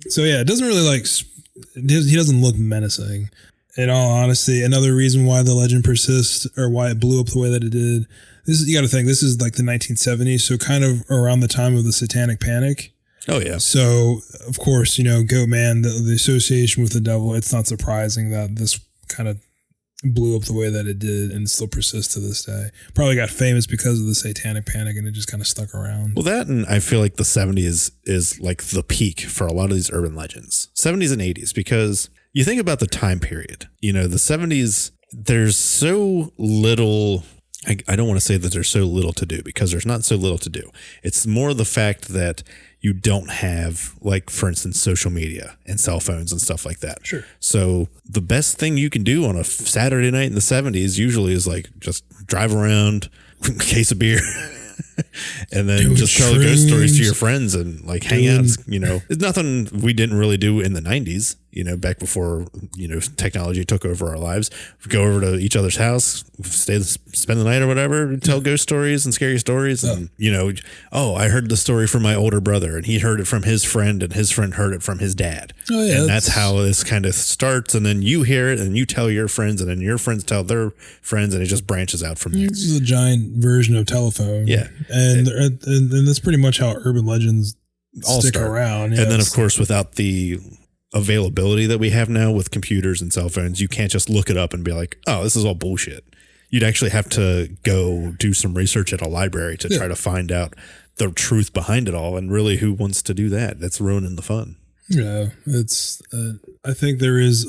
So yeah, it doesn't really he doesn't look menacing. In all honesty, another reason why the legend persists or why it blew up the way that it did. You got to think, this is like the 1970s. So kind of around the time of the Satanic Panic. Oh, yeah. So, of course, Goatman, the association with the devil, it's not surprising that this kind of blew up the way that it did and still persists to this day. Probably got famous because of the Satanic Panic and it just kind of stuck around. Well, that and I feel like the 70s is like the peak for a lot of these urban legends. 70s and 80s, because you think about the time period. The 70s, there's so little... I don't want to say that there's so little to do because there's not so little to do. It's more the fact that you don't have, like, for instance, social media and cell phones and stuff like that. Sure. So the best thing you can do on a Saturday night in the 70s usually is like just drive around, case of beer, and then just tell ghost stories to your friends and like hang out. It's nothing we didn't really do in the 90s. Back before, technology took over our lives. We go over to each other's house, spend the night or whatever, tell ghost stories and scary stories. And, I heard the story from my older brother and he heard it from his friend and his friend heard it from his dad. Oh, yeah. And that's how this kind of starts. And then you hear it and you tell your friends and then your friends tell their friends and it just branches out from there. This is a giant version of telephone. Yeah. And that's pretty much how urban legends all stick around. Yeah, and then, of course, without the availability that we have now with computers and cell phones, you can't just look it up and be like, oh, this is all bullshit. You'd actually have to go do some research at a library to try to find out the truth behind it all. And really, who wants to do that? That's ruining the fun. Yeah, it's. I think there is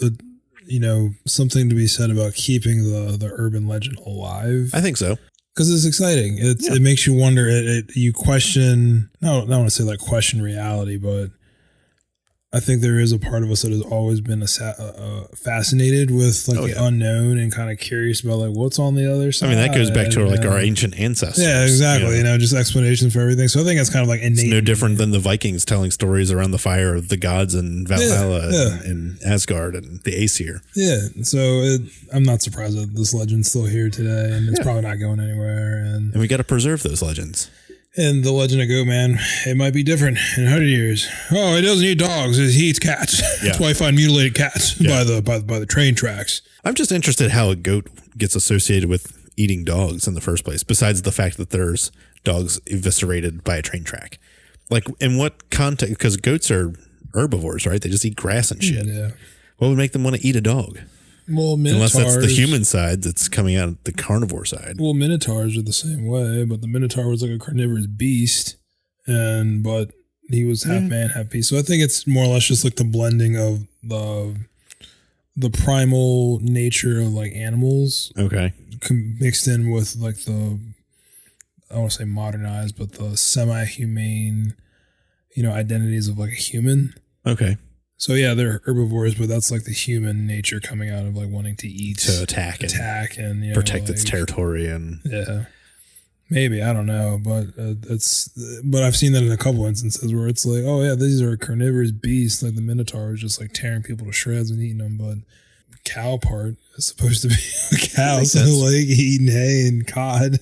something to be said about keeping the urban legend alive. I think so. Because it's exciting. It makes you wonder. You question. No, I don't want to say like question reality, but I think there is a part of us that has always been fascinated with like the unknown and kind of curious about like what's on the other side. I mean, that goes back to like our ancient ancestors. Yeah, exactly. Just explanations for everything. So I think it's kind of like innate. It's no different than the Vikings telling stories around the fire of the gods in Valhalla and Asgard and the Aesir. Yeah. So I'm not surprised that this legend's still here today, and it's probably not going anywhere. And we got to preserve those legends. And the legend of Goatman, it might be different in 100 years. Oh, he doesn't eat dogs. He eats cats. That's why I find mutilated cats by the train tracks. I'm just interested how a goat gets associated with eating dogs in the first place, besides the fact that there's dogs eviscerated by a train track. Like, in what context? Because goats are herbivores, right? They just eat grass and shit. Yeah. What would make them want to eat a dog? Well, minotaurs, unless that's the human side that's coming out of the carnivore side. Well, minotaurs are the same way, but the minotaur was like a carnivorous beast, but he was half man, half beast. So I think it's more or less just like the blending of the primal nature of like animals, mixed in with like I want to say modernized, but the semi-humane, identities of like a human. Okay. So yeah, they're herbivores, but that's like the human nature coming out of like wanting to eat, to attack and protect its territory, and maybe, I don't know, but but I've seen that in a couple instances where it's like, oh yeah, these are carnivorous beasts, like the minotaur is just like tearing people to shreds and eating them, but the cow part is supposed to be a cow, so like eating hay and cod.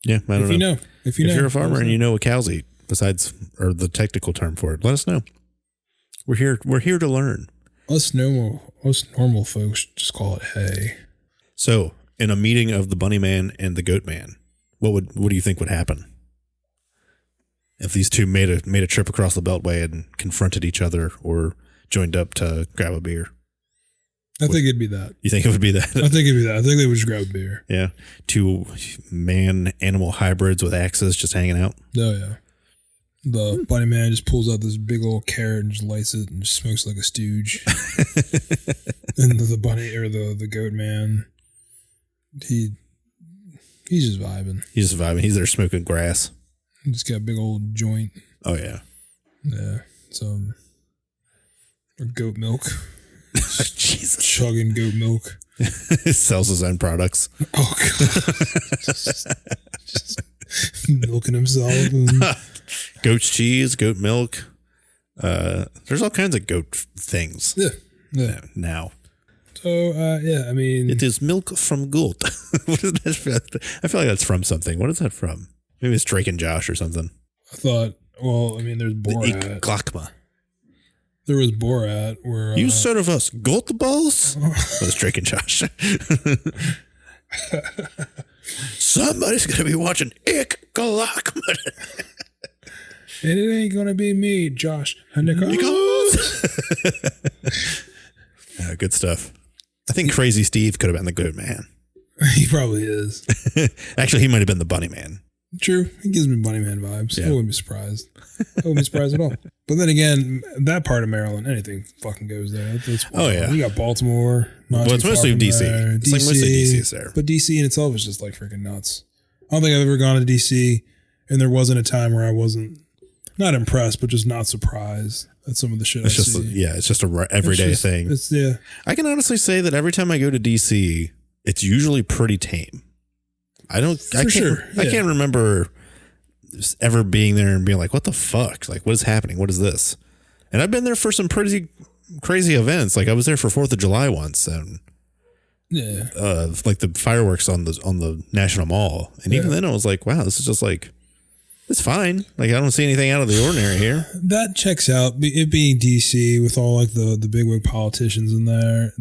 Yeah, I don't know. If you're a farmer and you know what cows eat, besides or the technical term for it, let us know. We're here to learn. Us normal folks just call it hay. So, in a meeting of the Bunnyman and the Goatman, what do you think would happen if these two made a trip across the Beltway and confronted each other or joined up to grab a beer? I think it'd be that. You think it would be that? I think it'd be that. I think they would just grab a beer. Yeah, two man-animal hybrids with axes just hanging out. Oh yeah. The Bunnyman just pulls out this big old carrot and just lights it and just smokes like a stooge. And the bunny or the Goatman, he's just vibing. He's there smoking grass. He's got a big old joint. Oh yeah. Yeah. Some goat milk. Jesus. Chugging goat milk. He sells his own products. Oh god. just milking himself. And goat's cheese, goat milk. There's all kinds of goat things. Yeah. Now. So I mean, it is milk from goat. What is that? I feel like that's from something. What is that from? Maybe it's Drake and Josh or something. I thought. Well, I mean, there's Borat. Glakma. There was Borat where you serve us goat balls. That was Drake and Josh. Somebody's gonna be watching Ik Glakman. And it ain't gonna be me, Josh. Good stuff. I think Crazy Steve could have been the Goatman. He probably is. Actually, he might have been the Bunnyman. True. He gives me Bunnyman vibes. Yeah. I wouldn't be surprised. I wouldn't be surprised at all. But then again, that part of Maryland, anything fucking goes there. Yeah. You got Baltimore. Well, it's mostly DC. It's like mostly DC is there. But DC in itself is just like freaking nuts. I don't think I've ever gone to DC, and there wasn't a time where I wasn't not impressed, but just not surprised at some of the shit I see. It's just a everyday thing. I can honestly say that every time I go to DC, it's usually pretty tame. I can't remember ever being there and being like, what the fuck? Like, what is happening? What is this? And I've been there for some pretty crazy events. Like I was there for 4th of July once, and like the fireworks on the National Mall. And even then I was like, wow, this is just like, it's fine. Like I don't see anything out of the ordinary here. That checks out. It being DC with all like the bigwig politicians in there,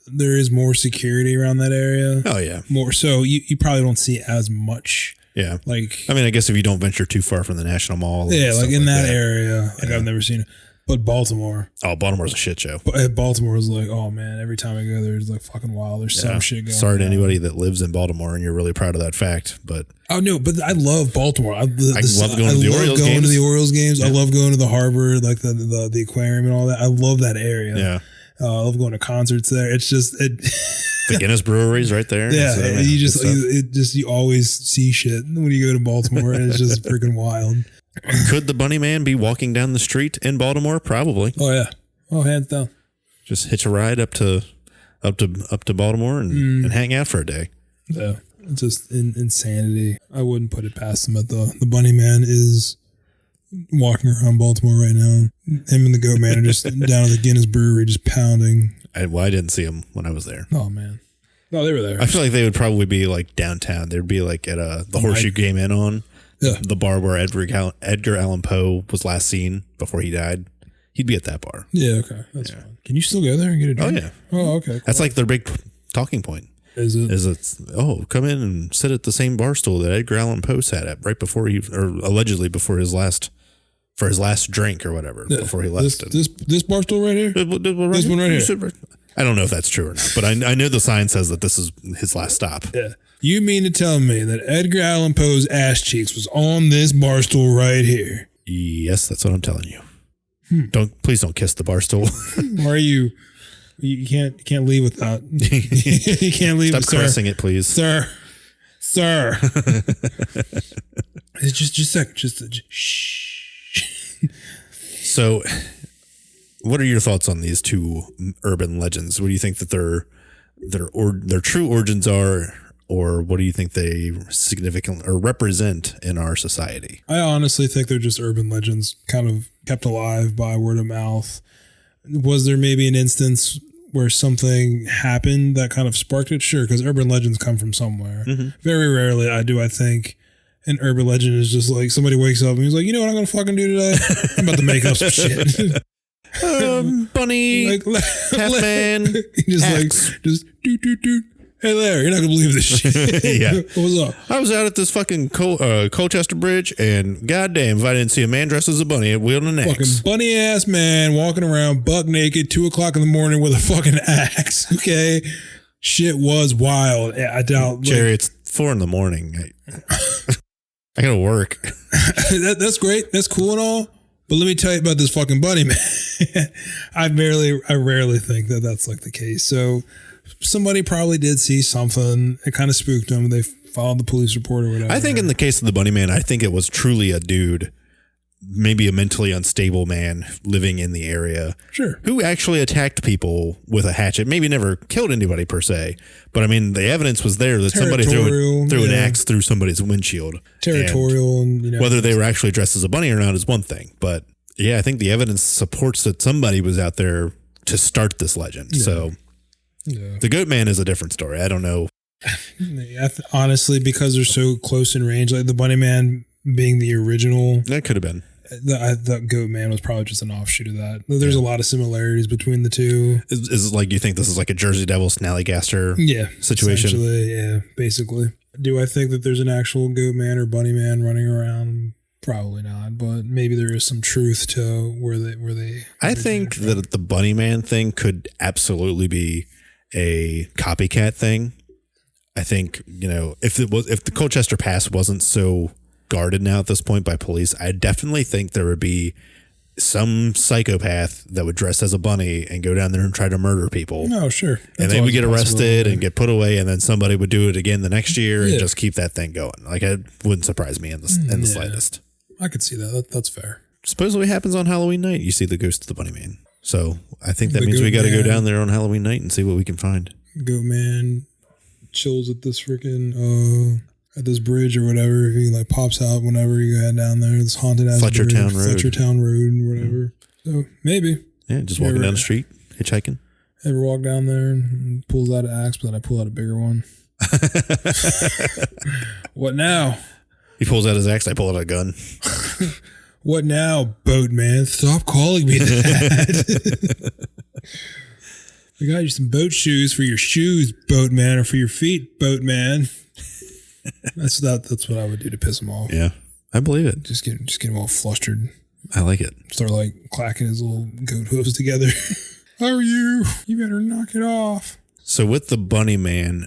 there is more security around that area. Oh yeah. More so you probably don't see as much. Yeah. Like I mean, I guess if you don't venture too far from the National Mall. Yeah, like in that area. Like I've never seen it. But Baltimore. Oh, Baltimore's a shit show. But Baltimore is like, oh man, every time I go there, it's like fucking wild. There's some shit going on. Sorry to anybody that lives in Baltimore and you're really proud of that fact, but oh no, but I love Baltimore. I love going to the Orioles games. Yeah. I love going to the harbor, like the aquarium and all that. I love that area. Yeah. I love going to concerts there. It's just the Guinness Brewery's right there. Yeah, so, you always see shit when you go to Baltimore, and it's just freaking wild. Could the Bunnyman be walking down the street in Baltimore? Probably. Oh yeah. Oh, hands down. Just hitch a ride up to Baltimore and hang out for a day. Yeah. It's just insanity. I wouldn't put it past him. But the Bunnyman is walking around Baltimore right now. Him and the Goatman are just down at the Guinness Brewery, just pounding. I didn't see him when I was there. Oh man, no, they were there. I feel like they would probably be like downtown. They'd be like at the Horseshoe Game Inn on the bar where Edgar Allan Poe was last seen before he died. He'd be at that bar. Yeah, okay, that's fine. Can you still go there and get a drink? Oh yeah. Oh okay. Cool. That's like their big talking point. Is it? Come in and sit at the same bar stool that Edgar Allan Poe sat at right before allegedly before his last drink or whatever before he left. This bar stool right here. This one right here. I don't know if that's true or not, but I know the sign says that this is his last stop. Yeah. You mean to tell me that Edgar Allan Poe's ass cheeks was on this bar stool right here? Yes, that's what I'm telling you. Please don't kiss the bar stool. Why are you? You can't leave without. You can't leave. Stop caressing it, please, sir. It's just a second. Shh. So, what are your thoughts on these two urban legends? What do you think that their true origins are, or what do you think they significantly or represent in our society? I honestly think they're just urban legends, kind of kept alive by word of mouth. Was there maybe an instance where something happened that kind of sparked it? Sure, because urban legends come from somewhere. Mm-hmm. Very rarely I think an urban legend is just like somebody wakes up and he's like, you know what I'm going to fucking do today? I'm about to make up some shit. Bunny, half man, just do. Hey Larry, you're not gonna believe this shit. Yeah. What's up? I was out at this fucking Colchester Bridge, and goddamn, if I didn't see a man dressed as a bunny wielding an axe. Fucking bunny ass man walking around buck naked, 2:00 in the morning with a fucking axe. Okay, shit was wild. I doubt, Jerry. It's 4 a.m. I gotta work. That's great. That's cool and all. But let me tell you about this fucking bunny man. I rarely think that that's like the case. So. Somebody probably did see something. It kind of spooked them. They filed the police report or whatever. I think in the case of the Bunnyman, I think it was truly a dude, maybe a mentally unstable man living in the area. Sure. Who actually attacked people with a hatchet. Maybe never killed anybody per se. But I mean, the evidence was there that somebody threw an axe through somebody's windshield. Territorial. And whether they were actually dressed as a bunny or not is one thing. But yeah, I think the evidence supports that somebody was out there to start this legend. Yeah. So... yeah. The Goatman is a different story. I don't know. Honestly, because they're so close in range, like the Bunnyman being the original. That could have been. The Goatman was probably just an offshoot of that. There's a lot of similarities between the two. Is it like you think this is like a Jersey Devil Snallygaster situation? Yeah, basically. Do I think that there's an actual Goatman or Bunnyman running around? Probably not, but maybe there is some truth to where they. I think that the Bunnyman thing could absolutely be a copycat thing. I think, if the Colchester Pass wasn't so guarded now at this point by police, I definitely think there would be some psychopath that would dress as a bunny and go down there and try to murder people. No, sure. And they would get arrested and get put away, and then somebody would do it again the next year and just keep that thing going. Like, it wouldn't surprise me in the slightest. I could see that. That's fair. Supposedly happens on Halloween night. You see the ghost of the Bunnyman. So I think that means we got to go down there on Halloween night and see what we can find. Goatman chills at this freaking at this bridge or whatever. He like pops out whenever you head down there. This haunted ass Fletchertown Road and whatever. So maybe. Yeah, just walking down the street, hitchhiking. Ever walk down there and pulls out an axe, but then I pull out a bigger one. What now? He pulls out his axe. I pull out a gun. What now, Boatman? Stop calling me that. I got you some boat shoes for your shoes, Boatman, or for your feet, Boatman. That's what I would do to piss him off. Yeah, I believe it. Just get him all flustered. I like it. Start like clacking his little goat hooves together. How are you? You better knock it off. So with the Bunnyman,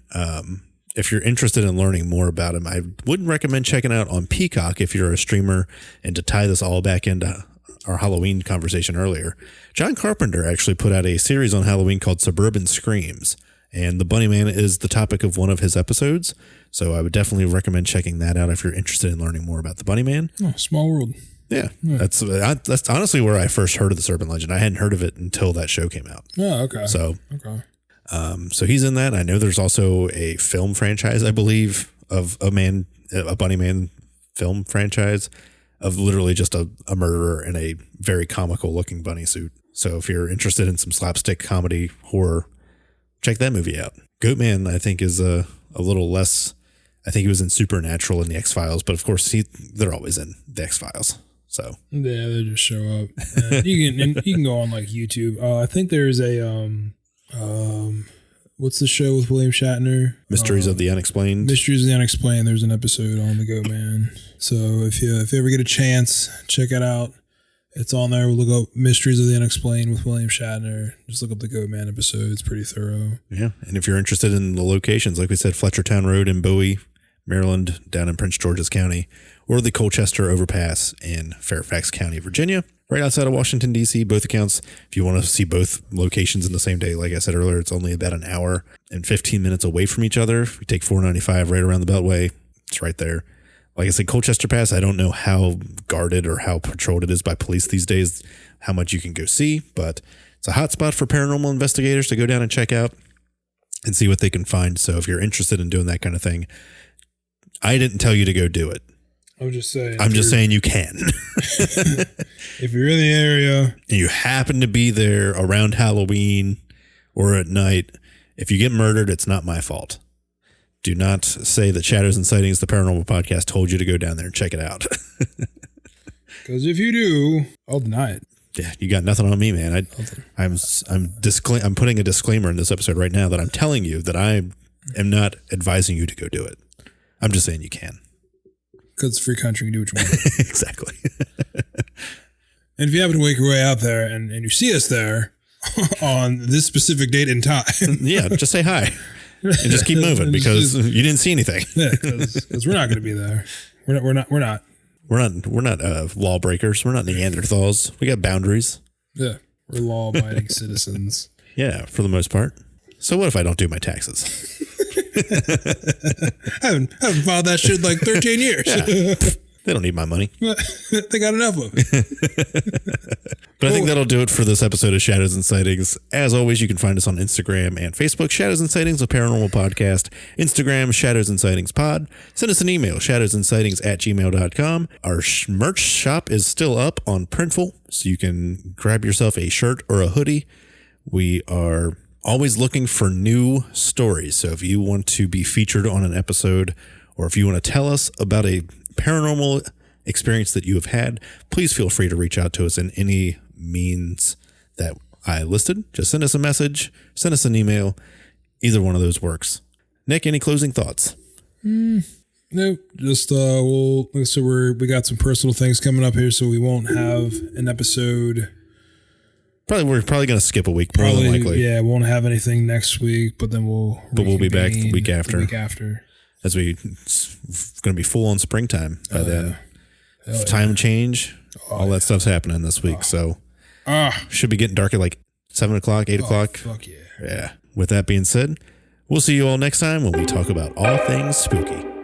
if you're interested in learning more about him, I wouldn't recommend checking out on Peacock if you're a streamer. And to tie this all back into our Halloween conversation earlier, John Carpenter actually put out a series on Halloween called Suburban Screams. And the Bunnyman is the topic of one of his episodes. So I would definitely recommend checking that out if you're interested in learning more about the Bunnyman. Oh, small world. Yeah. That's honestly where I first heard of the urban legend. I hadn't heard of it until that show came out. Oh, okay. So, so he's in that. I know there's also a film franchise, I believe, of a Bunnyman film franchise of literally just a murderer in a very comical looking bunny suit. So if you're interested in some slapstick comedy horror, check that movie out. Goatman, I think, is a little less. I think he was in Supernatural and the X-Files, but of course they're always in the X-Files. So yeah, they just show up. You can go on like YouTube. I think there's a what's the show with William Shatner? Mysteries of the Unexplained. Mysteries of the Unexplained. There's an episode on the Goatman. So if you ever get a chance, check it out. It's on there. We'll look up Mysteries of the Unexplained with William Shatner. Just look up the Goatman episode. It's pretty thorough. Yeah. And if you're interested in the locations, like we said, Fletchertown Road in Bowie, Maryland, down in Prince George's County, or the Colchester Overpass in Fairfax County, Virginia, right outside of Washington, D.C., both accounts. If you want to see both locations in the same day, like I said earlier, it's only about an hour and 15 minutes away from each other. If we take 495 right around the Beltway, it's right there. Like I said, Colchester Pass, I don't know how guarded or how patrolled it is by police these days, how much you can go see, but it's a hot spot for paranormal investigators to go down and check out and see what they can find. So if you're interested in doing that kind of thing, I didn't tell you to go do it. I'm just saying. I'm just saying you can. If you're in the area and you happen to be there around Halloween or at night, if you get murdered, it's not my fault. Do not say that Shadows and Sightings, the paranormal podcast, told you to go down there and check it out. Because if you do, I'll deny it. Yeah, you got nothing on me, man. I'm putting a disclaimer in this episode right now that I'm telling you that I am not advising you to go do it. I'm just saying you can. Because it's a free country, you can do what you want. Exactly. And if you happen to make your way out there and you see us there on this specific date and time, yeah, just say hi. And just keep moving because you didn't see anything. Yeah, because we're not going to be there. We're not lawbreakers. We're not Neanderthals. We got boundaries. Yeah, we're law-abiding citizens. Yeah, for the most part. So what if I don't do my taxes? I haven't filed that shit in like 13 years. Yeah. They don't need my money. They got enough of it. But I think that'll do it for this episode of Shadows and Sightings. As always, you can find us on Instagram and Facebook, Shadows and Sightings, a paranormal podcast. Instagram, Shadows and Sightings pod. Send us an email, shadowsandsightings@gmail.com. Our merch shop is still up on Printful, so you can grab yourself a shirt or a hoodie. We are always looking for new stories. So if you want to be featured on an episode, or if you want to tell us about a paranormal experience that you have had, please feel free to reach out to us in any means that I listed. Just send us a message, send us an email. Either one of those works. Nick, any closing thoughts? Nope. Just like I said, we got some personal things coming up here, so we won't have an episode. We're probably going to skip a week, more than likely. Yeah, won't have anything next week, but then we'll be back the week after. As It's going to be full on springtime by then. Time change, all that stuff's happening this week. So should be getting dark at like 7 o'clock, 8 o'clock. Fuck yeah. Yeah. With that being said, we'll see you all next time when we talk about all things spooky.